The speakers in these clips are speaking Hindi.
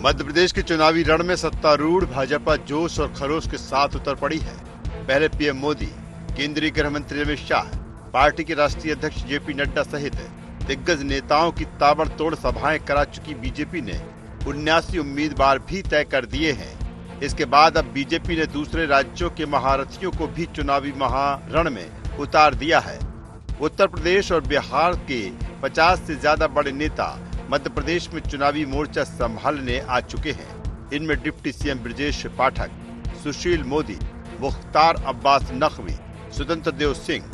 मध्य प्रदेश के चुनावी रण में सत्तारूढ़ भाजपा जोश और खरोश के साथ उतर पड़ी है। पहले पीएम मोदी, केंद्रीय गृह मंत्री अमित शाह, पार्टी के राष्ट्रीय अध्यक्ष जेपी नड्डा सहित दिग्गज नेताओं की ताबड़तोड़ सभाएं करा चुकी बीजेपी ने 79 उम्मीदवार भी तय कर दिए हैं। इसके बाद अब बीजेपी ने दूसरे राज्यों के महारथियों को भी चुनावी महारण में उतार दिया है। उत्तर प्रदेश और बिहार के 50 से ज्यादा बड़े नेता मध्य प्रदेश में चुनावी मोर्चा संभालने आ चुके हैं। इनमें डिप्टी सीएम ब्रजेश पाठक, सुशील मोदी, मुख्तार अब्बास नकवी, स्वतंत्र देव सिंह,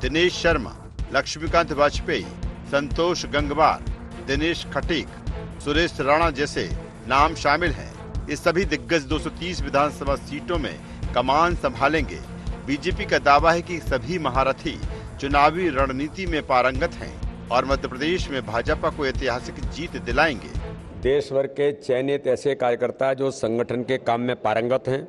दिनेश शर्मा, लक्ष्मीकांत वाजपेयी, संतोष गंगवार, दिनेश खटीक, सुरेश राणा जैसे नाम शामिल हैं। ये सभी दिग्गज 230 विधानसभा सीटों में कमान संभालेंगे। बीजेपी का दावा है कि सभी महारथी चुनावी रणनीति में पारंगत हैं और मध्य प्रदेश में भाजपा को ऐतिहासिक जीत दिलाएंगे। देश भर के चयनित ऐसे कार्यकर्ता जो संगठन के काम में पारंगत हैं,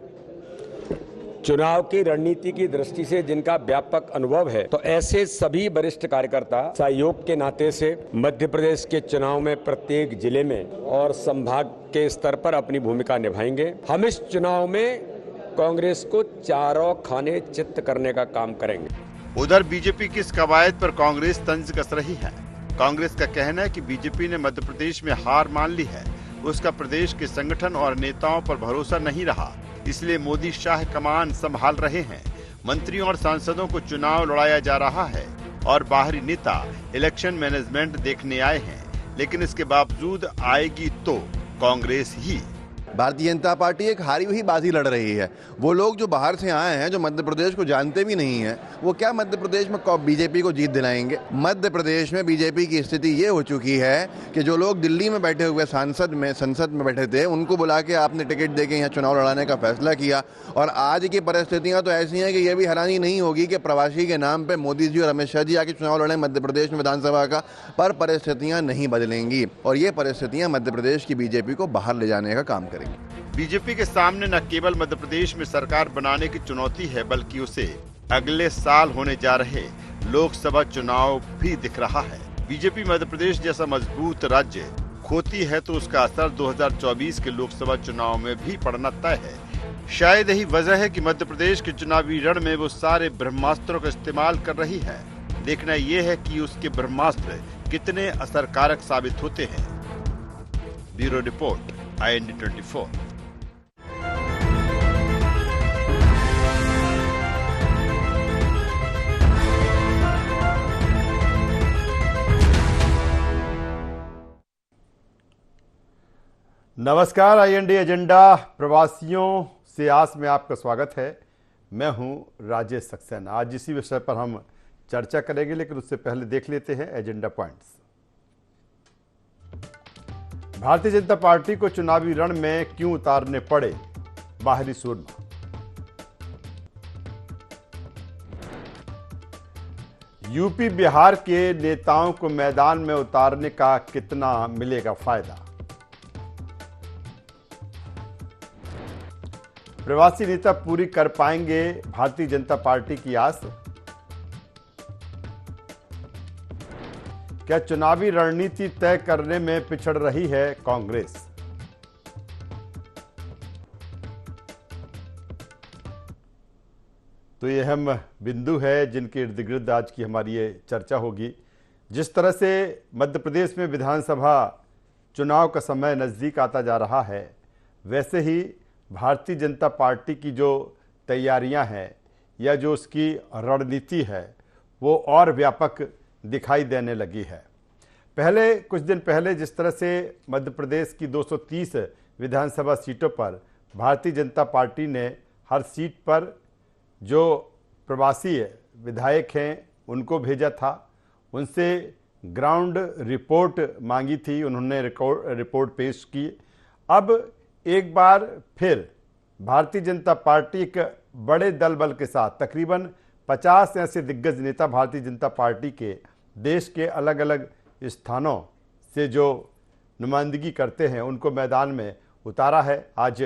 चुनाव की रणनीति की दृष्टि से जिनका व्यापक अनुभव है, तो ऐसे सभी वरिष्ठ कार्यकर्ता सहयोग के नाते से मध्य प्रदेश के चुनाव में प्रत्येक जिले में और संभाग के स्तर पर अपनी भूमिका निभाएंगे। हम इस चुनाव में कांग्रेस को चारों खाने चित्त करने का काम करेंगे। उधर बीजेपी की इस कवायद पर कांग्रेस तंज कस रही है। कांग्रेस का कहना है कि बीजेपी ने मध्य प्रदेश में हार मान ली है। उसका प्रदेश के संगठन और नेताओं पर भरोसा नहीं रहा, इसलिए मोदी शाह कमान संभाल रहे हैं। मंत्रियों और सांसदों को चुनाव लड़ाया जा रहा है और बाहरी नेता इलेक्शन मैनेजमेंट देखने आए हैं, लेकिन इसके बावजूद आएगी तो कांग्रेस ही। भारतीय जनता पार्टी एक हारी हुई बाजी लड़ रही है। वो लोग जो बाहर से आए हैं, जो मध्य प्रदेश को जानते भी नहीं हैं, वो क्या मध्य प्रदेश में बीजेपी को जीत दिलाएंगे? मध्य प्रदेश में बीजेपी की स्थिति ये हो चुकी है कि जो लोग दिल्ली में बैठे हुए संसद में बैठे थे, उनको बुला के आपने टिकट देके यहाँ चुनाव लड़ाने का फैसला किया। और आज की परिस्थितियाँ तो ऐसी हैं कि ये भी हैरानी नहीं होगी कि प्रवासी के नाम पर मोदी जी और अमित शाह जी आके चुनाव लड़े मध्य प्रदेश में विधानसभा का, पर परिस्थितियाँ नहीं बदलेंगी और ये परिस्थितियाँ मध्य प्रदेश की बीजेपी को बाहर ले जाने का काम करेंगी। बीजेपी के सामने न केवल मध्य प्रदेश में सरकार बनाने की चुनौती है, बल्कि उसे अगले साल होने जा रहे लोकसभा चुनाव भी दिख रहा है। बीजेपी मध्य प्रदेश जैसा मजबूत राज्य खोती है तो उसका असर 2024 के लोकसभा चुनाव में भी पड़ना तय है। शायद यही वजह है कि मध्य प्रदेश के चुनावी रण में वो सारे ब्रह्मास्त्रों का इस्तेमाल कर रही है। देखना यह है कि उसके ब्रह्मास्त्र कितने असरकारक साबित होते हैं। Bureau report, IND 24। नमस्कार, IND एजेंडा प्रवासियों से आस में आपका स्वागत है। मैं हूं राजेश सक्सेना। आज इसी विषय पर हम चर्चा करेंगे, लेकिन उससे पहले देख लेते हैं agenda points. Bharatiya Janata party को चुनावी रण में क्यों उतारने पड़े बाहरी सूरमा? यूपी बिहार के नेताओं को मैदान में उतारने का कितना मिलेगा फायदा? प्रवासी नेता पूरी कर पाएंगे भारतीय जनता पार्टी की आस? क्या चुनावी रणनीति तय करने में पिछड़ रही है कांग्रेस? तो ये अहम बिंदु है जिनके इर्द गिर्द आज की हमारी ये चर्चा होगी। जिस तरह से मध्य प्रदेश में विधानसभा चुनाव का समय नज़दीक आता जा रहा है, वैसे ही भारतीय जनता पार्टी की जो तैयारियां हैं या जो उसकी रणनीति है वो और व्यापक दिखाई देने लगी है। पहले कुछ दिन पहले जिस तरह से मध्य प्रदेश की 230 विधानसभा सीटों पर भारतीय जनता पार्टी ने हर सीट पर जो प्रवासी विधायक हैं उनको भेजा था, उनसे ग्राउंड रिपोर्ट मांगी थी, उन्होंने रिपोर्ट पेश की। अब एक बार फिर भारतीय जनता पार्टी एक बड़े दल बल के साथ तकरीबन 50 ऐसे दिग्गज नेता भारतीय जनता पार्टी के देश के अलग अलग स्थानों से जो नुमाइंदगी करते हैं उनको मैदान में उतारा है। आज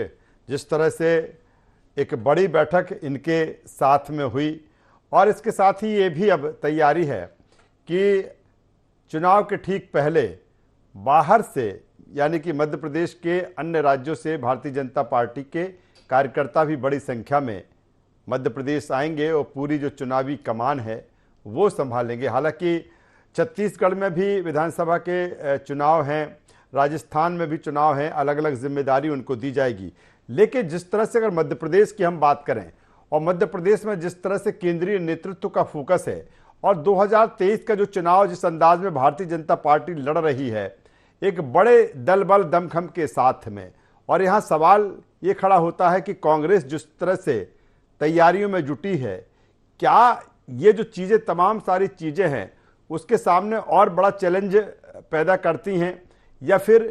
जिस तरह से एक बड़ी बैठक इनके साथ में हुई और इसके साथ ही ये भी अब तैयारी है कि चुनाव के ठीक पहले बाहर से यानी कि मध्य प्रदेश के अन्य राज्यों से भारतीय जनता पार्टी के कार्यकर्ता भी बड़ी संख्या में मध्य प्रदेश आएंगे और पूरी जो चुनावी कमान है वो संभालेंगे। हालांकि छत्तीसगढ़ में भी विधानसभा के चुनाव हैं, राजस्थान में भी चुनाव हैं, अलग अलग जिम्मेदारी उनको दी जाएगी। लेकिन जिस तरह से अगर मध्य प्रदेश की हम बात करें और मध्य प्रदेश में जिस तरह से केंद्रीय नेतृत्व का फोकस है और 2023 का जो चुनाव जिस अंदाज में भारतीय जनता पार्टी लड़ रही है एक बड़े दल बल दमखम के साथ में, और यहाँ सवाल ये खड़ा होता है कि कांग्रेस जिस तरह से तैयारियों में जुटी है, क्या ये जो चीज़ें तमाम सारी चीज़ें हैं उसके सामने और बड़ा चैलेंज पैदा करती हैं, या फिर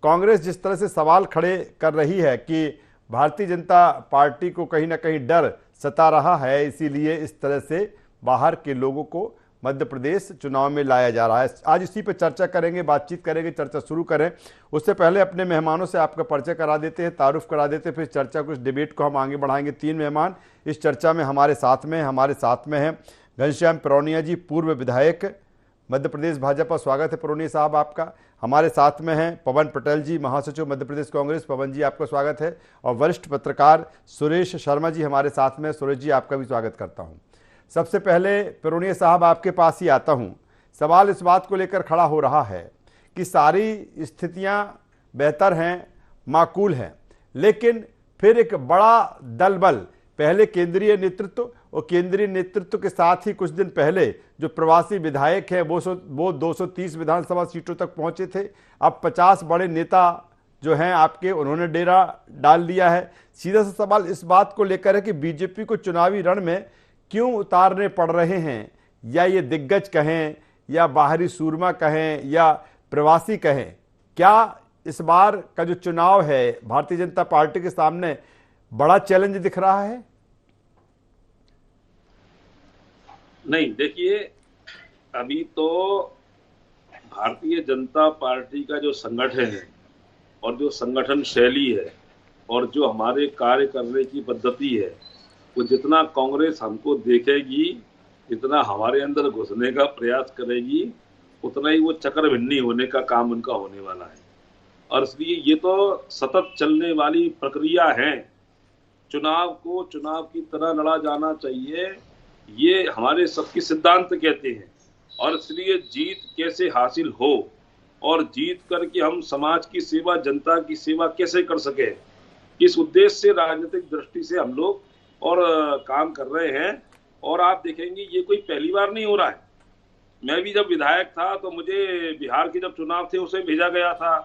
कांग्रेस जिस तरह से सवाल खड़े कर रही है कि भारतीय जनता पार्टी को कहीं ना कहीं डर सता रहा है, इसीलिए इस तरह से बाहर के लोगों को मध्य प्रदेश चुनाव में लाया जा रहा है। आज इसी पर चर्चा करेंगे, बातचीत करेंगे, चर्चा शुरू करें। उससे पहले अपने मेहमानों से आपका परिचय करा देते हैं, तारुफ करा देते हैं, फिर चर्चा कुछ डिबेट को हम आगे बढ़ाएंगे। 3 मेहमान इस चर्चा में हमारे साथ में हैं घनश्याम परौनिया जी, पूर्व विधायक मध्य प्रदेश भाजपा, स्वागत है परौनिया साहब आपका। हमारे साथ में हैं पवन पटेल जी, महासचिव मध्य प्रदेश कांग्रेस, पवन जी आपका स्वागत है। और वरिष्ठ पत्रकार सुरेश शर्मा जी हमारे साथ में, सुरेश जी आपका भी स्वागत करता हूं। सबसे पहले परौनिया साहब आपके पास ही आता हूं। सवाल इस बात को लेकर खड़ा हो रहा है कि सारी स्थितियां बेहतर हैं, माकूल हैं, लेकिन फिर एक बड़ा दल बल, पहले केंद्रीय नेतृत्व और केंद्रीय नेतृत्व के साथ ही कुछ दिन पहले जो प्रवासी विधायक हैं वो 230 विधानसभा सीटों तक पहुंचे थे। अब 50 बड़े नेता जो हैं आपके, उन्होंने डेरा डाल दिया है। सीधा सा सवाल इस बात को लेकर है कि बीजेपी को चुनावी रण में क्यों उतारने पड़ रहे हैं, या ये दिग्गज कहें या बाहरी सूरमा कहें या प्रवासी कहें, क्या इस बार का जो चुनाव है भारतीय जनता पार्टी के सामने बड़ा चैलेंज दिख रहा है? नहीं, देखिए, अभी तो भारतीय जनता पार्टी का जो संगठन है और जो संगठन शैली है और जो हमारे कार्य करने की पद्धति है, वो जितना कांग्रेस हमको देखेगी, जितना हमारे अंदर घुसने का प्रयास करेगी, उतना ही वो चक्रभिन्नी होने का काम उनका होने वाला है। और इसलिए ये तो सतत चलने वाली प्रक्रिया है। चुनाव को चुनाव की तरह लड़ा जाना चाहिए, ये हमारे सबके सिद्धांत कहते हैं। और इसलिए जीत कैसे हासिल हो और जीत करके हम समाज की सेवा, जनता की सेवा कैसे कर सके, इस उद्देश्य से राजनीतिक दृष्टि से हम लोग और काम कर रहे हैं। और आप देखेंगे ये कोई पहली बार नहीं हो रहा है। मैं भी जब विधायक था तो मुझे बिहार के जब चुनाव थे उसे भेजा गया था,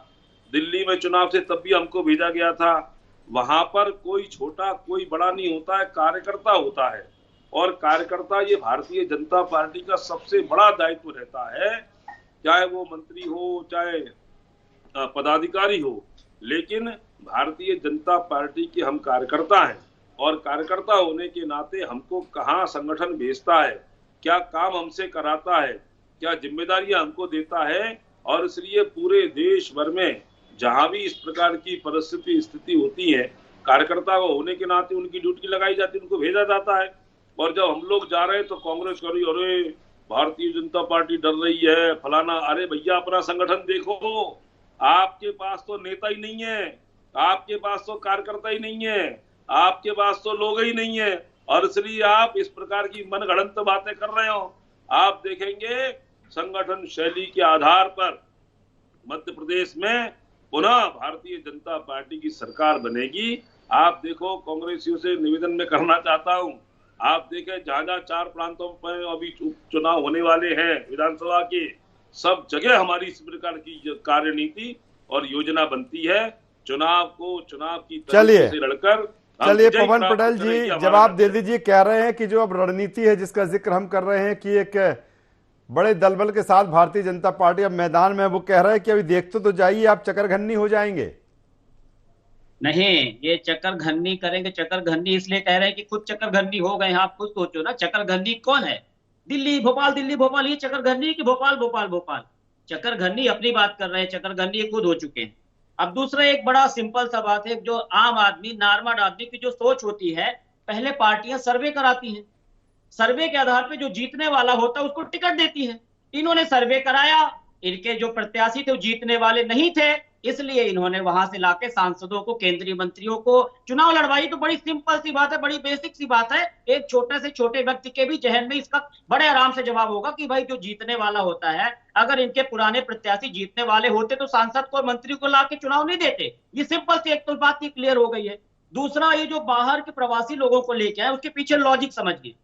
दिल्ली में चुनाव थे तब भी हमको भेजा गया था। वहां पर कोई छोटा कोई बड़ा नहीं होता है, कार्यकर्ता होता है। और कार्यकर्ता, ये भारतीय जनता पार्टी का सबसे बड़ा दायित्व रहता है, चाहे वो मंत्री हो चाहे पदाधिकारी हो, लेकिन भारतीय जनता पार्टी के हम कार्यकर्ता हैं। और कार्यकर्ता होने के नाते हमको कहाँ संगठन भेजता है, क्या काम हमसे कराता है, क्या जिम्मेदारियां हमको देता है, और इसलिए पूरे देश भर में जहां भी इस प्रकार की परिस्थिति स्थिति होती है, कार्यकर्ता होने के नाते उनकी ड्यूटी लगाई जाती है, उनको भेजा जाता है। और जब हम लोग जा रहे हैं तो कांग्रेस कर रही, अरे भारतीय जनता पार्टी डर रही है, फलाना। अरे भैया, अपना संगठन देखो, आपके पास तो नेता ही नहीं है, आपके पास तो कार्यकर्ता ही नहीं है, आपके पास तो लोग ही नहीं है, और इसलिए आप इस प्रकार की मनगढ़ंत बातें कर रहे हो। आप देखेंगे संगठन शैली के आधार पर मध्य प्रदेश में पुनः भारतीय जनता पार्टी की सरकार बनेगी। आप देखो, कांग्रेसियों से निवेदन में करना चाहता हूं, आप देखें जहां 4 प्रांतों पर अभी चुनाव होने वाले हैं विधानसभा के, सब जगह हमारी इस प्रकार की कार्यनीति और योजना बनती है। चुनाव को चुनाव की तरीके से लड़कर, चलिए पवन पटेल जी जवाब दे दीजिए। कह रहे हैं कि जो अब रणनीति है जिसका जिक्र हम कर रहे हैं कि एक बड़े दलबल के साथ भारतीय जनता पार्टी अब मैदान में, वो कह रहा है कि अभी देखते तो जाइए, आप चक्करघन्नी हो जाएंगे। नहीं, ये चक्करघन्नी करेंगे। चक्करघन्नी इसलिए कह रहे हैं कि खुद चक्करघन्नी हो गए हैं। आप खुद सोचो ना, चक्करघन्नी कौन है? दिल्ली भोपाल, ये चक्करघन्नी की भोपाल। चक्करघन्नी अपनी बात कर रहे हैं, चक्करघन्नी खुद हो चुके हैं। अब दूसरा एक बड़ा सिंपल सा बात है, जो आम आदमी, नॉर्मल आदमी की जो सोच होती है, पहले पार्टियां सर्वे कराती हैं, सर्वे के आधार पे जो जीतने वाला होता है उसको टिकट देती है। इन्होंने सर्वे कराया, इनके जो प्रत्याशी थे वो जीतने वाले नहीं थे, इसलिए इन्होंने वहां से लाके सांसदों को, केंद्रीय मंत्रियों को चुनाव लड़वाई। तो बड़ी सिंपल सी बात है, बड़ी बेसिक सी बात है। एक छोटे से छोटे व्यक्ति के भी जहन में इसका बड़े आराम से जवाब होगा कि भाई जो जीतने वाला होता है, अगर इनके पुराने प्रत्याशी जीतने वाले होते तो सांसद को, मंत्री को लाके चुनाव नहीं देते। ये सिंपल सी एक तो बात ही क्लियर हो गई है। दूसरा, ये जो बाहर के प्रवासी लोगों को लेके आए, उसके पीछे लॉजिक समझिए।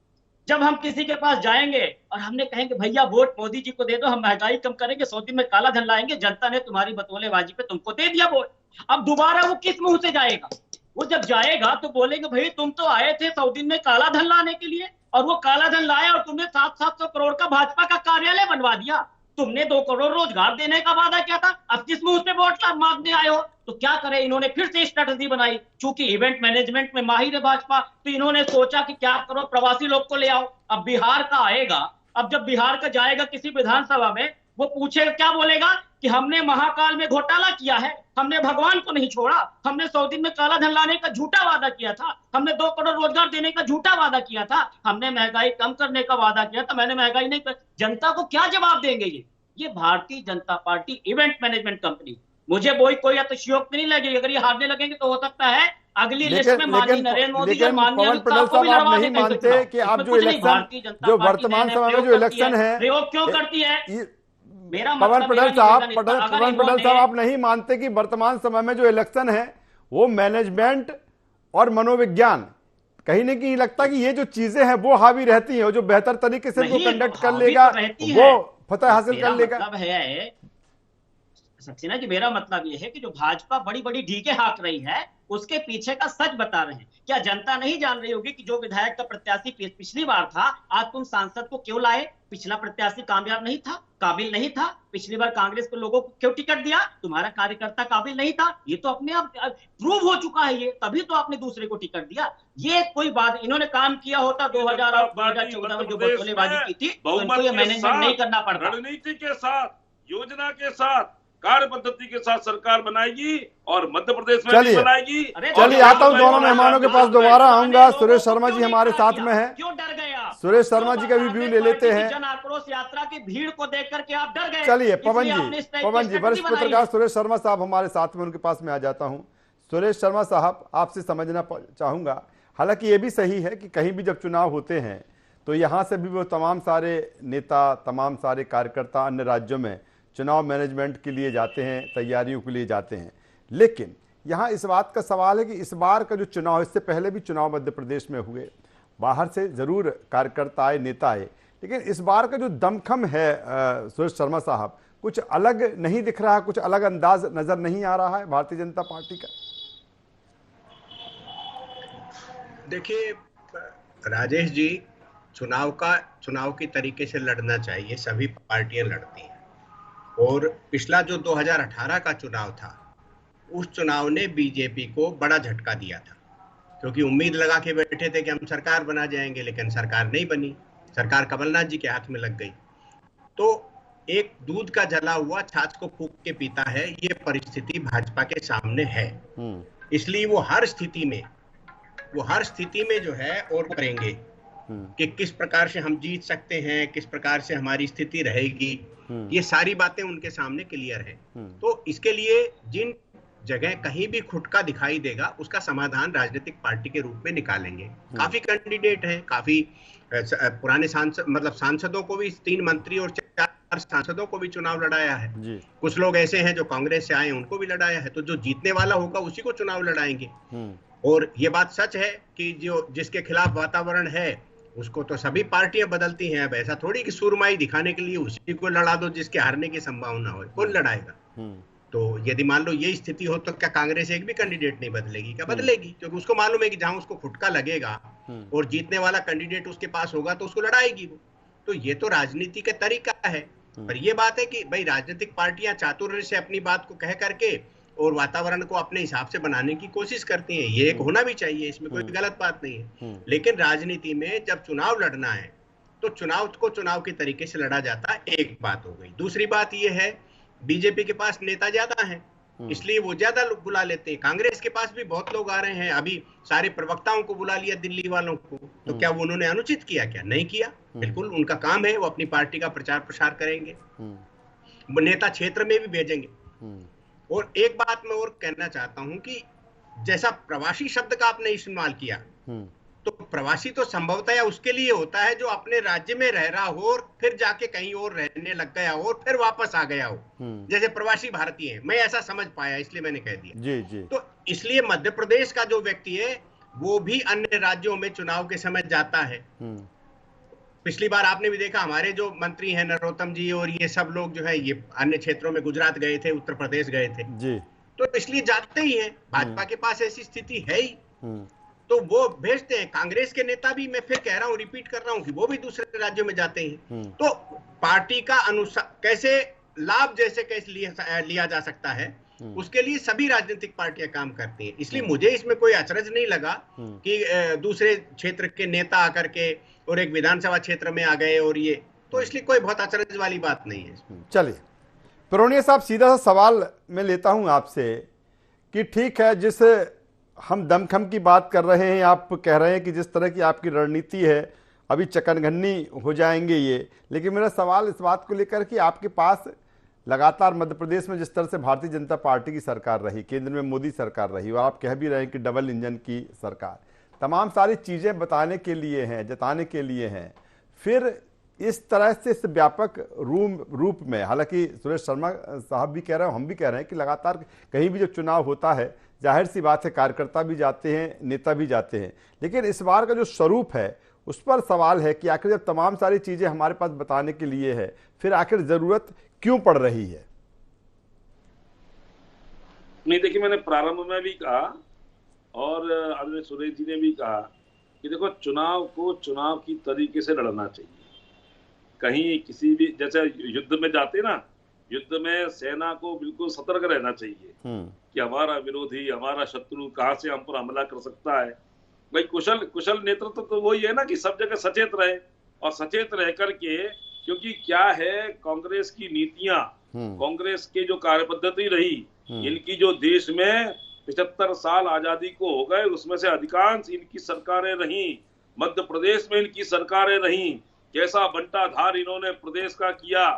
जब हम किसी के पास जाएंगे और हमने कहेंगे भैया वोट मोदी जी को दे दो, हम महंगाई कम करेंगे, 100 दिन में काला धन लाएंगे, जनता ने तुम्हारी बतौलेबाजी पे तुमको दे दिया वोट। अब दोबारा वो किस मुंह से जाएगा? वो जब जाएगा तो बोलेंगे भाई तुम तो आए थे 100 दिन में काला धन लाने के लिए, और वो काला धन लाया और तुमने 700 करोड़ का भाजपा का कार्यालय बनवा दिया। तुमने 2 करोड़ रोजगार देने का वादा किया था, अब किस मुंह से वोट मांगने आए हो? तो क्या करें, इन्होंने फिर से स्ट्रेटजी बनाई। चूंकि इवेंट मैनेजमेंट में माहिर है भाजपा, तो इन्होंने सोचा कि क्या करो, प्रवासी लोग को ले आओ। अब बिहार का आएगा, अब जब बिहार का जाएगा किसी विधानसभा में, वो पूछेगा, क्या बोलेगा कि हमने महाकाल में घोटाला किया है, हमने भगवान को नहीं छोड़ा, हमने 100 दिन में काला धन लाने का झूठा वादा किया था, हमने 2 करोड़ रोजगार देने का झूठा वादा किया था, हमने महंगाई कम करने का वादा किया था, मैंने महंगाई नहीं कर। जनता को क्या जवाब देंगे? ये Bharatiya Janata party event management company. मुझे कोई अतिशयोक्ति नहीं लगेगी। अगर ये हारने लगेंगे तो हो सकता है अगली लिस्ट में माननीय नरेंद्र मोदी और माननीय अमित शाह को भी आप लड़वा नहीं दें। मानते कि आप जो इलेक्शन, जो वर्तमान समय में जो इलेक्शन है, प्रयोग क्यों करती है? मेरा पवन पटेल साहब, आप नहीं मानते कि वर्तमान समय में जो इलेक्शन है वो मैनेजमेंट और मनोविज्ञान कहीं न कहीं लगता कि ये जो चीजें हैं वो हावी रहती हैं, और जो बेहतर तरीके से वो कंडक्ट कर लेगा वो फतह हासिल कर लेगा। मतलब है सक्सेना जी, मेरा मतलब ये है कि जो भाजपा बड़ी बड़ी ढीके हाँक रही है, उसके पीछे का सच बता रहे हैं। क्या जनता नहीं जान रही होगी कि जो विधायक का प्रत्याशी पिछली बार था, आज तुम सांसद को क्यों लाए? पिछला प्रत्याशी कामयाब नहीं था, काबिल नहीं था। पिछली बार कांग्रेस के लोगों को क्यों टिकट दिया? तुम्हारा कार्यकर्ता काबिल नहीं था। ये तो अपने आप प्रूव हो चुका है, ये तभी तो आपने दूसरे को टिकट दिया। ये कोई बात, इन्होंने काम किया होता 2014 में जो बतौलेबाजी की थी, तो इनको ये मैनेजमेंट नहीं करना पड़ता। रणनीति के साथ, योजना के साथ, कार्य पद्धति के साथ सरकार बनाएगी और मध्य प्रदेश में भी बनाएगी। चलिए आता हूं, दोनों मेहमानों के पास दोबारा आऊंगा। सुरेश शर्मा जी हमारे साथ में हैं। क्यों डर गया? सुरेश शर्मा जी का भी व्यू ले लेते हैं। जन आक्रोश यात्रा की भीड़ को देख करके आप डर गए। चलिए पवन जी, वरिष्ठ पत्रकार सुरेश शर्मा साहब हमारे साथ में, उनके पास में आ जाता हूं। सुरेश शर्मा साहब, आपसे समझना चाहूंगा, हालांकि ये भी सही है कि कहीं भी जब चुनाव होते हैं तो यहाँ से भी वो तमाम सारे नेता, तमाम सारे कार्यकर्ता अन्य राज्यों में चुनाव मैनेजमेंट के लिए जाते हैं, तैयारियों के लिए जाते हैं। लेकिन यहाँ इस बात का सवाल है कि इस बार का जो चुनाव, इससे पहले भी चुनाव मध्य प्रदेश में हुए, बाहर से जरूर कार्यकर्ता आए, नेता आए, लेकिन इस बार का जो दमखम है सुरेश शर्मा साहब, कुछ अलग नहीं दिख रहा, कुछ अलग अंदाज नजर नहीं आ रहा है भारतीय जनता पार्टी का। देखिए राजेश जी, चुनाव की तरीके से लड़ना चाहिए, सभी पार्टियां लड़ती हैं। और पिछला जो 2018 का चुनाव था, उस चुनाव ने बीजेपी को बड़ा झटका दिया था, क्योंकि उम्मीद लगा के बैठे थे कि हम सरकार बना जाएंगे, लेकिन सरकार नहीं बनी, सरकार कमलनाथ जी के हाथ में लग गई। तो एक दूध का जला हुआ छाछ को फूंक के पीता है, ये परिस्थिति भाजपा के सामने है। इसलिए वो हर स्थिति में जो है और करेंगे कि किस प्रकार से हम जीत सकते हैं, किस प्रकार से हमारी स्थिति रहेगी, ये सारी बातें उनके सामने क्लियर है। तो इसके लिए जिन जगह कहीं भी खुटका दिखाई देगा, उसका समाधान राजनीतिक पार्टी के रूप में निकालेंगे। काफी कैंडिडेट हैं, काफी पुराने सांसदों को भी, 3 मंत्री और 4 सांसदों को भी चुनाव लड़ाया है। कुछ लोग ऐसे हैं जो कांग्रेस से आए, उनको भी लड़ाया है। तो जो जीतने वाला होगा उसी को चुनाव लड़ाएंगे। और ये बात सच है कि जो जिसके खिलाफ वातावरण है उसको तो सभी पार्टियां बदलती हैं। अब ऐसा थोड़ी कि सुरमाई दिखाने के लिए उसी को लड़ा दो जिसके हारने की संभावना हो, कौन लड़ाएगा? तो यदि मान लो ये स्थिति हो तो क्या कांग्रेस एक भी कैंडिडेट नहीं बदलेगी? क्या बदलेगी? क्योंकि उसको मालूम है कि जहां उसको खुटका लगेगा और जीतने वाला कैंडिडेट उसके पास होगा तो उसको लड़ाएगी वो। तो ये तो राजनीति का तरीका है। पर ये बात है कि भाई राजनीतिक पार्टियां चातुर्य से अपनी बात को कह करके और वातावरण को अपने हिसाब से बनाने की कोशिश करती हैं। ये एक होना भी चाहिए, इसमें कोई गलत बात नहीं है। लेकिन राजनीति में जब चुनाव लड़ना है तो चुनाव को चुनाव के तरीके से लड़ा जाता है, एक बात हो गई। दूसरी बात ये है, बीजेपी के पास नेता ज्यादा हैं, इसलिए वो ज्यादा लोग बुला लेते हैं। कांग्रेस के पास भी बहुत लोग आ रहे हैं, अभी सारे प्रवक्ताओं को बुला लिया दिल्ली वालों को। तो क्या वो उन्होंने अनुचित किया? क्या नहीं किया, बिल्कुल उनका काम है, वो अपनी पार्टी का प्रचार प्रसार करेंगे, नेता क्षेत्र में भी भेजेंगे। और एक बात मैं और कहना चाहता हूं कि जैसा प्रवासी शब्द का आपने इस्तेमाल किया, तो प्रवासी तो संभवतः या उसके लिए होता है जो अपने राज्य में रह रहा हो और फिर जाके कहीं और रहने लग गया हो और फिर वापस आ गया हो, जैसे प्रवासी भारतीय हैं। मैं ऐसा समझ पाया, इसलिए मैंने कह दिया। जी जी। तो इसलिए मध्य प्रदेश का जो व्यक्ति है वो भी अन्य राज्यों में चुनाव के समय जाता है। पिछली बार आपने भी देखा, हमारे जो मंत्री हैं नरोत्तम जी और ये सब लोग जो है ये अन्य क्षेत्रों में गुजरात गए थे, उत्तर प्रदेश गए थे जी। तो इसलिए जाते ही हैं। भाजपा के पास ऐसी स्थिति है ही, तो वो भेजते हैं। कांग्रेस के नेता भी, मैं फिर कह रहा हूं, रिपीट कर रहा हूं कि वो भी दूसरे राज्यों में जाते हैं। तो पार्टी का अनुसार कैसे लाभ जैसे कैसे लिया जा सकता है, उसके लिए सभी राजनीतिक पार्टियां काम करती हैं। इसलिए मुझे इसमें कोई अचरज नहीं लगा कि दूसरे क्षेत्र के नेता आकर के और एक विधानसभा क्षेत्र में आ गए और ये, तो इसलिए कोई बहुत अचरज वाली बात नहीं है। चलिए पुरोनिया साहब, सीधा सा सवाल मैं लेता हूं आपसे कि ठीक है, जिस हम दमखम की बात कर रहे हैं, आप कह रहे हैं कि जिस तरह की आपकी रणनीति है अभी चकनघनी हो जाएंगे ये, लेकिन मेरा सवाल इस बात को लेकर कि आपके पास लगातार मध्य प्रदेश में जिस तरह से भारतीय जनता पार्टी की सरकार रही, केंद्र में मोदी सरकार रही, और आप कह भी रहे हैं कि डबल इंजन की सरकार, तमाम सारी चीज़ें बताने के लिए हैं, जताने के लिए हैं, फिर इस तरह से इस व्यापक रूप में, हालांकि सुरेश शर्मा साहब भी कह रहे हैं, हम भी कह रहे हैं कि लगातार कहीं भी जो चुनाव होता है, जाहिर सी बात है कार्यकर्ता भी जाते हैं, नेता भी जाते हैं, लेकिन इस बार का जो स्वरूप है उस पर सवाल है कि आखिर जब तमाम सारी चीज़ें हमारे पास बताने के लिए है, फिर आखिर ज़रूरत क्यों पड़ रही है? नहीं, देखिए, मैंने प्रारंभ में भी कहा और आदरणीय सुरेश जी ने भी कहा कि देखो, चुनाव को चुनाव की तरीके से लड़ना चाहिए। कहीं किसी भी, जैसे युद्ध में जाते ना, युद्ध में सेना को बिल्कुल सतर्क रहना चाहिए कि हमारा विरोधी, हमारा शत्रु कहां से हम पर हमला कर सकता है। भाई कुशल नेतृत्व तो वही है ना कि सब जगह सचेत रहे, और सचेत रह करके, क्योंकि क्या है, कांग्रेस की नीतियां, कांग्रेस के जो कार्यपद्धति रही, इनकी जो देश में 75 साल आजादी को हो गए, उसमें से अधिकांश इनकी सरकारें रही, मध्य प्रदेश में इनकी सरकारें रही। कैसा बंटाधार इन्होंने प्रदेश का किया,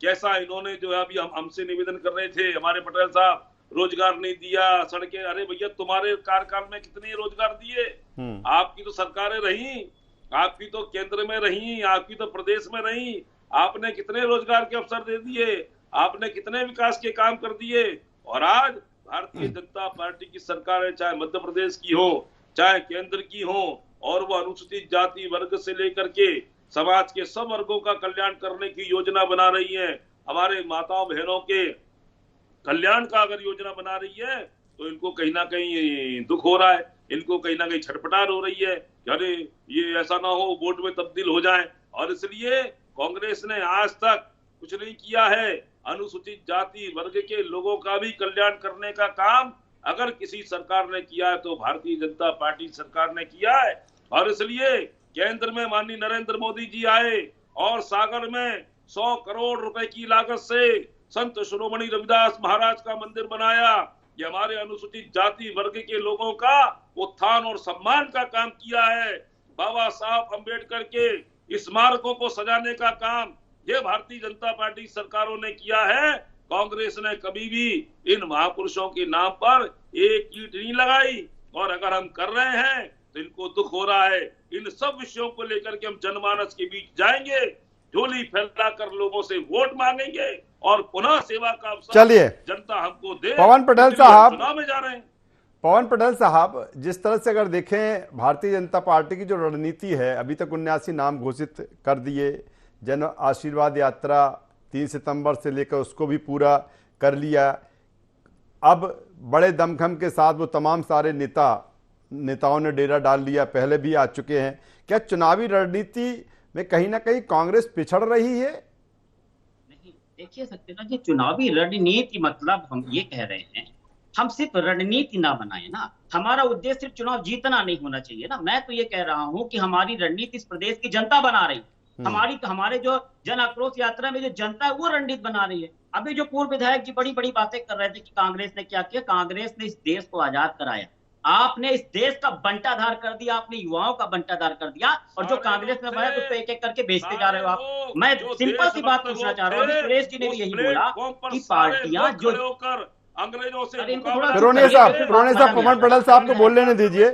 कैसा इन्होंने जो है अभी हमसे निवेदन कर रहे थे हमारे पटेल साहब, रोजगार नहीं दिया, सड़कें, अरे भैया तुम्हारे कार्यकाल में कितने रोजगार दिए? आपकी तो सरकारें रही, आपकी तो केंद्र में रही, आपकी तो प्रदेश में रही, आपने कितने रोजगार के अवसर दे दिए, आपने कितने विकास के काम कर दिए। और आज भारतीय जनता पार्टी की सरकारें, चाहे मध्य प्रदेश की हो, चाहे केंद्र की हो, और वो अनुसूचित जाति वर्ग से लेकर के समाज के सब वर्गों का कल्याण करने की योजना बना रही है। हमारे माताओं बहनों के कल्याण का अगर योजना बना रही है तो इनको कहीं ना कहीं दुख हो रहा है, इनको कहीं ना कहीं छटपटाहट हो रही है कि अरे ये ऐसा ना हो वोट में तब्दील हो जाए। और इसलिए कांग्रेस ने आज तक कुछ नहीं किया है। अनुसूचित जाति वर्ग के लोगों का भी कल्याण करने का काम अगर किसी सरकार ने किया है तो भारतीय जनता पार्टी सरकार ने किया है। और इसलिए केंद्र में माननीय नरेंद्र मोदी जी आए और सागर में 100 करोड़ रुपए की लागत से संत शिरोमणि रविदास महाराज का मंदिर बनाया। ये हमारे अनुसूचित जाति वर्ग के लोगों का उत्थान और सम्मान का काम किया है। बाबा साहब अंबेडकर के स्मारकों को सजाने का काम ये भारतीय जनता पार्टी सरकारों ने किया है। कांग्रेस ने कभी भी इन महापुरुषों के नाम पर एक ईंट नहीं लगाई। और अगर हम कर रहे हैं तो इनको दुख हो रहा है। इन सब विषयों को लेकर के हम जनमानस के बीच जाएंगे, झोली फैलाकर लोगों से वोट मांगेंगे और पुनः सेवा का अवसर चलिए जनता हमको दे। पवन पटेल साहब, चुनाव में जा रहे हैं। पवन पटेल साहब, जिस तरह से अगर देखें भारतीय जनता पार्टी की जो रणनीति है, अभी तक 79 नाम घोषित कर दिए, जन आशीर्वाद यात्रा 3 सितंबर से लेकर उसको भी पूरा कर लिया। अब बड़े दमखम के साथ वो तमाम सारे नेताओं ने डेरा डाल लिया, पहले भी आ चुके हैं। क्या चुनावी रणनीति में कहीं ना कहीं कांग्रेस पिछड़ रही है? नहीं, देखिए सत्येंद्र जी, चुनावी रणनीति मतलब हम ये कह रहे हैं, हम सिर्फ रणनीति ना बनाए ना, हमारा उद्देश्य सिर्फ चुनाव जीतना नहीं होना चाहिए ना। मैं तो ये कह रहा हूं कि हमारी रणनीति इस प्रदेश की जनता बना रही, हमारे जो जन आक्रोश यात्रा में जो जनता है वो रणनीति बना रही है। अभी जो पूर्व विधायक जी बड़ी बड़ी बातें कर रहे थे कि कांग्रेस ने क्या किया, कांग्रेस ने इस देश को आजाद कराया। आपने इस देश का बंटाधार कर दिया, आपने युवाओं का बंटाधार कर दिया, और जो कांग्रेस में बनाया उसको एक एक करके बेचते जा रहे हो आप। मैं सिंपल सी बात पूछना चाह रहा हूँ, सुरेश जी ने भी यही बोला कि पार्टियां जो अंग्रेजों से अरे इनको मुकाबला थोड़ा पिरोनिया साहब करके पवन पटेल साहब को बोल लेने दीजिए।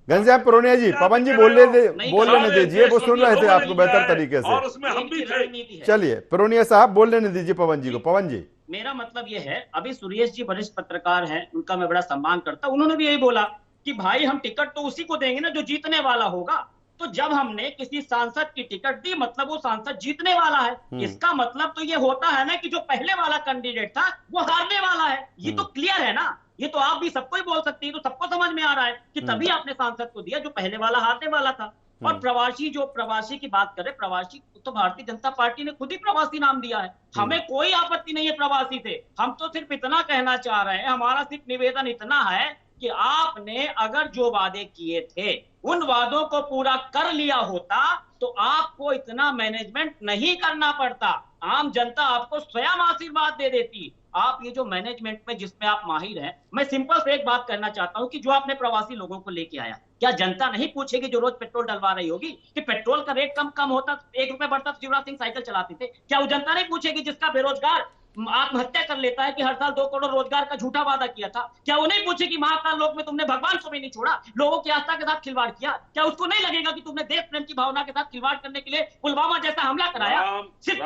घनश्याम पिरोनिया जी, पवन जी बोल लेने दीजिए, वो सुन रहे थे आपको बेहतर तरीके से। और उसमें हम भी थे। रणनीति है। चलिए पिरोनिया साहब बोल लेने दीजिए पवन जी को। पवन जी, मेरा मतलब ये है, अभी सुरेश जी वरिष्ठ पत्रकार हैं, उनका मैं बड़ा सम्मान करता हूं। उन्होंने भी यही बोला कि भाई हम टिकट तो उसी को देंगे ना जो जीतने वाला होगा। तो जब हमने किसी सांसद की टिकट दी, मतलब वो सांसद जीतने वाला है। इसका मतलब तो ये होता है ना कि जो पहले वाला कैंडिडेट था वो हारने वाला है। ये तो क्लियर है ना, ये तो आप भी सबको ही बोल सकती है, तो सबको समझ में आ रहा है कि तभी आपने सांसद को दिया जो पहले वाला हारने वाला था। और प्रवासी की बात करें, प्रवासी तो भारतीय जनता पार्टी ने खुद ही प्रवासी नाम दिया है। हमें कोई आपत्ति नहीं है प्रवासी से। हम तो सिर्फ इतना कहना चाह रहे हैं, हमारा सिर्फ निवेदन इतना है कि आपने अगर जो वादे किए थे उन वादों को पूरा कर लिया होता तो आपको इतना मैनेजमेंट नहीं करना पड़ता। आम जनता आपको स्वयं आशीर्वाद दे देती। आप ये जो मैनेजमेंट में जिसमें आप माहिर हैं, मैं सिंपल से एक बात कहना चाहता हूं कि जो आपने प्रवासी लोगों को लेके आया, क्या जनता नहीं पूछेगी जो रोज पेट्रोल डलवा रही होगी कि पेट्रोल का रेट कम होता, 1 रुपए बढ़ता तो शिवराज सिंह साइकिल चलाते थे? क्या वो जनता नहीं पूछेगी जिसका बेरोजगार आत्महत्या कर लेता है कि हर साल 2 करोड़ रोजगार का झूठा वादा किया था? क्या वो नहीं पूछे कि महाकाल लोक में तुमने भगवान को भी नहीं छोड़ा, लोगों की आस्था के साथ खिलवाड़ किया? क्या उसको नहीं लगेगा कि तुमने देश प्रेम की भावना के साथ खिलवाड़ करने के लिए पुलवामा जैसा हमला कराया? सिर्फ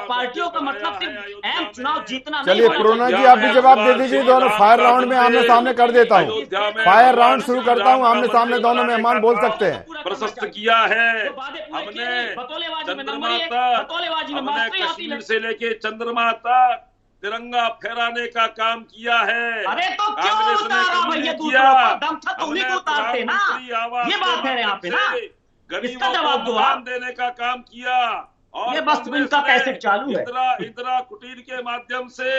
पार्टियों का मतलब सिर्फ अहम चुनाव जीतना। चलिए पिरोनिया जी आप भी जवाब दे दीजिए। दोनों फायर राउंड में आमने सामने कर देता हूँ, फायर राउंड शुरू करता हूँ, आमने सामने दोनों मेहमान बोल सकते हैं। प्रशस्त किया है हमने हमने कश्मीर से लेके चंद्रमा तक तिरंगा फहराने का काम किया है। अरे तो क्यों उतारा भैया दूसरों को? दम था तो उन्हीं को उतारते ना, ये बात है यहाँ पे ना। इसका जवाब दो आप। देने का काम किया और ये बस इनका कैसेट चालू है। इंदिरा कुटीर के माध्यम से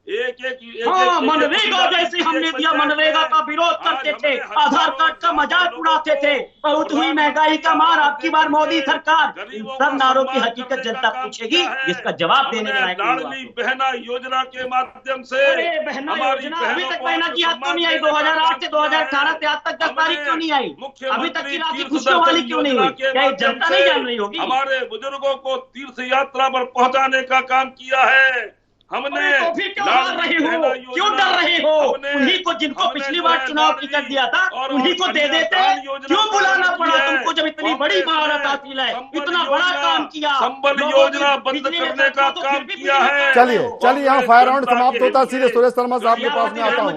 मनरेगा जैसे हमने दिया, मनरेगा का विरोध करते थे, आधार कार्ड का मजाक उड़ाते थे, बहुत हुई महंगाई का मार, आपकी बार मोदी सरकार। इन सब नारों की हकीकत जनता पूछेगी, जिसका जवाब देने का लाडली बहना योजना के माध्यम से बहना योजना अभी तक बहना की याद क्यों नहीं आई? 2008 से 2018 से आज तक 10 तारीख क्यों नहीं आई? अभी तक की राशि खुशियों वाली क्यों नहीं हुई? क्या जनता नहीं जान रही होगी? हमारे बुजुर्गों को तीर्थ यात्रा पर पहुंचाने का काम किया है हमने। तो फिर क्यों हार रहे हो, क्यों डर रहे हो? उन्हीं को जिनको पिछली बार चुनाव टिकट दिया था उन्हीं को दे देते, क्यों बुलाना पड़ा तुमको जब इतनी बड़ी महारत हासिल है, इतना बड़ा काम किया? संबल योजना बंद करने का काम किया है। चलिए यहाँ फायर राउंड समाप्त होता है। सीधे सुरेश शर्मा साहब के पास में आता हूँ।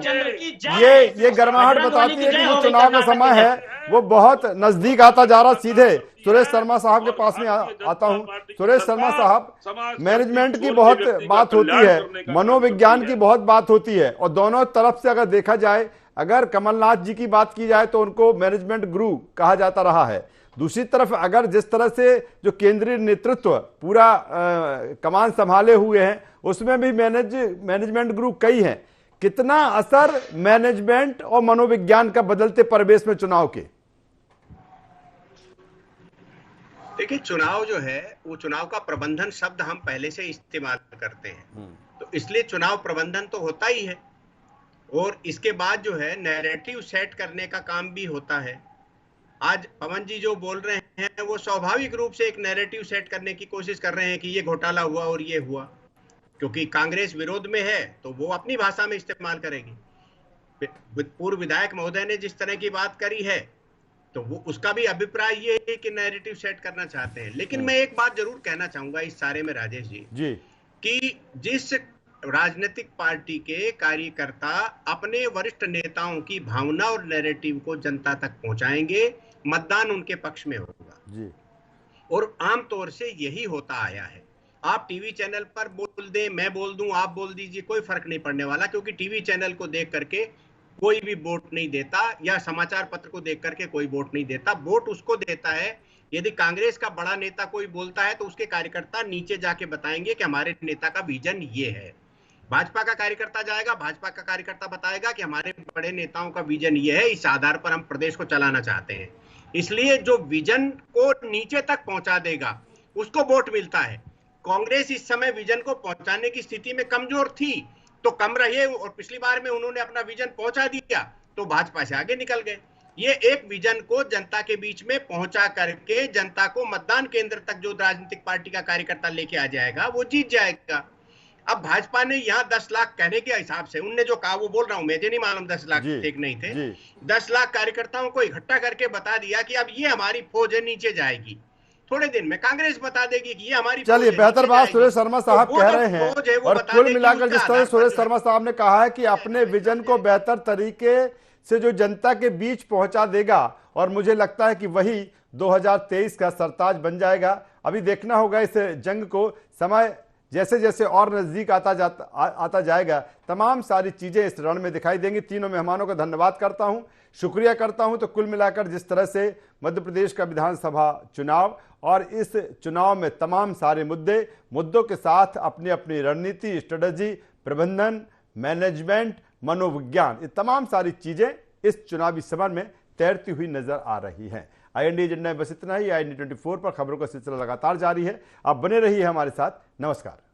ये गर्माहट बताती है कि जो चुनाव का समय है वो बहुत नजदीक आता जा रहा। सीधे सुरेश शर्मा साहब के पास में आता हूं। सुरेश शर्मा साहब, मैनेजमेंट की बहुत बात होती है, मनोविज्ञान की बहुत बात होती है, और दोनों तरफ से अगर देखा जाए, अगर कमलनाथ जी की बात की जाए तो उनको मैनेजमेंट गुरु कहा जाता रहा है। दूसरी तरफ अगर जिस तरह से जो केंद्रीय नेतृत्व पूरा कमान संभाले हुए हैं उसमें भी मैनेजमेंट गुरु कई हैं। कितना असर मैनेजमेंट और मनोविज्ञान का बदलते परिवेश में चुनाव के? देखिए, चुनाव जो है वो चुनाव का प्रबंधन शब्द हम पहले से इस्तेमाल करते हैं, तो इसलिए चुनाव प्रबंधन तो होता ही है। और इसके बाद जो है नैरेटिव सेट करने का काम भी होता है। आज पवन जी जो बोल रहे हैं वो स्वाभाविक रूप से एक नैरेटिव सेट करने की कोशिश कर रहे हैं कि ये घोटाला हुआ और ये हुआ, क्योंकि कांग्रेस विरोध में है तो वो अपनी भाषा में इस्तेमाल करेगी। पूर्व विधायक महोदय ने जिस तरह की बात करी है तो वो उसका भी अभिप्राय ये है कि नैरेटिव सेट करना चाहते हैं। लेकिन मैं एक बात जरूर कहना चाहूंगा इस सारे में राजेश जी कि जिस राजनीतिक पार्टी के कार्यकर्ता अपने वरिष्ठ नेताओं की भावना और नैरेटिव को जनता तक पहुंचाएंगे, मतदान उनके पक्ष में होगा जी। और आमतौर से यही होता आया है। आप टीवी चैनल पर बोल दें, मैं बोल दूं, आप बोल दीजिए, कोई फर्क नहीं पड़ने वाला, क्योंकि टीवी चैनल को देख करके कोई भी वोट नहीं देता या समाचार पत्र को देख करके कोई वोट नहीं देता। वोट उसको देता है, यदि कांग्रेस का बड़ा नेता कोई बोलता है तो उसके कार्यकर्ता नीचे जाके बताएंगे कि हमारे नेता का विजन ये है। भाजपा का कार्यकर्ता जाएगा, भाजपा का कार्यकर्ता बताएगा कि हमारे बड़े नेताओं का विजन ये है, इस आधार पर हम प्रदेश को चलाना चाहते हैं। इसलिए जो विजन को नीचे तक पहुंचा देगा उसको वोट मिलता है। कांग्रेस इस समय विजन को पहुंचाने की स्थिति में कमजोर थी तो कम रहे, और पिछली बार में उन्होंने अपना विजन पहुंचा दिया तो भाजपा से आगे निकल गए। ये एक विजन को जनता के बीच में पहुंचा करके जनता को मतदान केंद्र तक जो राजनीतिक पार्टी का कार्यकर्ता लेके आ जाएगा वो जीत जाएगा। अब भाजपा ने यहाँ 10 लाख कहने के हिसाब से उनने जो कहा वो बोल रहा हूं, मुझे नहीं मालूम 10 लाख थे कि नहीं थे, 10 लाख कार्यकर्ताओं को इकट्ठा करके बता दिया कि अब ये हमारी फौज है, नीचे जाएगी। थोड़े दिन में कांग्रेस बता देगी कि ये हमारी, चलिए बेहतर बात सुरेश शर्मा साहब कह रहे हैं। और कुल मिलाकर जिस तरह सुरेश शर्मा साहब ने कहा है कि अपने विजन को बेहतर तरीके से जो जनता के बीच पहुंचा देगा, और मुझे लगता है कि वही 2023 का सरताज बन जाएगा। अभी देखना होगा इस जंग को, समय जैसे जैसे और नजदीक आता जाएगा तमाम सारी चीजें इस रण में दिखाई देंगी। तीनों मेहमानों का धन्यवाद करता हूं, शुक्रिया करता हूं। तो कुल मिलाकर जिस तरह से मध्य प्रदेश का विधानसभा चुनाव और इस चुनाव में तमाम सारे मुद्दों के साथ अपनी अपनी रणनीति, स्ट्रेटजी, प्रबंधन, मैनेजमेंट, मनोविज्ञान, ये तमाम सारी चीजें इस चुनावी समर में तैरती हुई नजर आ रही हैं। IND एजेंडा में बस इतना ही। IND 24 पर खबरों का सिलसिला लगातार जारी है। आप बने रहिए हमारे साथ। नमस्कार।